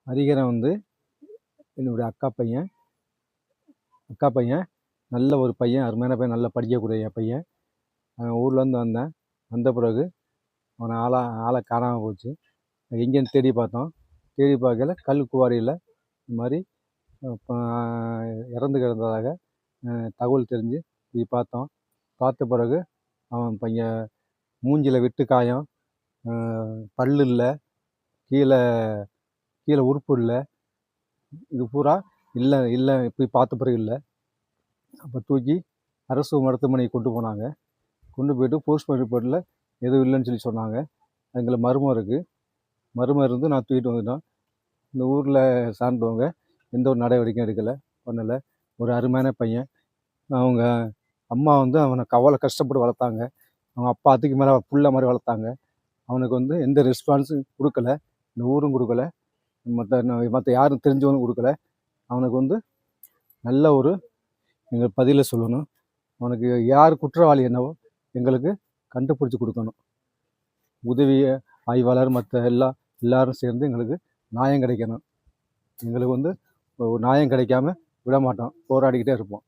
ஹரிஹரன் வந்து என்னுடைய அக்கா பையன். நல்ல ஒரு பையன், அருமையான பையன், நல்லா படிக்கக்கூடிய பையன். ஊர்லேருந்து வந்தேன். வந்த பிறகு அவனை ஆளை காணாமல் போச்சு. எங்கேன்னு தேடி பார்த்தோம். தேடி பார்க்கல கல் குவாரியில் இந்த மாதிரி இறந்து கிடந்ததாக தகவல் தெரிஞ்சு போய் பார்த்தோம். பார்த்த பிறகு அவன் பையன் மூஞ்சில் வெட்டு காயம், பல்லு இல்லை, கீழே கீழே உறுப்பு இல்லை, இது பூரா இல்லை போய் பார்த்த பிறகு இல்லை. அப்போ தூக்கி அரசு மருத்துவமனைக்கு கொண்டு போனாங்க. கொண்டு போய்ட்டு போஸ்ட்மார்ட்டம் ரிப்போர்ட்டில் எதுவும் இல்லைன்னு சொல்லி சொன்னாங்க. எங்களை மர்மம் இருக்குது. மர்மம் இருந்து நான் தூக்கிட்டு வந்துட்டோம். இந்த ஊரில் சார்ந்தவங்க எந்த ஒரு நடவடிக்கையும் எடுக்கலை, பண்ணலை. ஒரு அருமையான பையன். அவங்க அம்மா வந்து அவனை அவ்வளோ கஷ்டப்பட்டு வளர்த்தாங்க. அவங்க அப்பா அதுக்கு மேலே புள்ள மாதிரி வளர்த்தாங்க. அவனுக்கு வந்து எந்த ரெஸ்பான்ஸும் கொடுக்கல, இந்த ஊரும் கொடுக்கல, மற்ற யாரும் தெரிஞ்சவனும் கொடுக்கல. அவனுக்கு வந்து நல்ல ஒரு எங்கள் பதிலை சொல்லணும். அவனுக்கு யார் குற்றவாளி என்னவோ எங்களுக்கு கண்டுபிடிச்சி கொடுக்கணும். உதவி ஆய்வாளர் மற்ற எல்லாரும் சேர்ந்து எங்களுக்கு நியாயம் கிடைக்கணும். எங்களுக்கு வந்து நியாயம் கிடைக்காம விட மாட்டோம், போராடிக்கிட்டே இருப்போம்.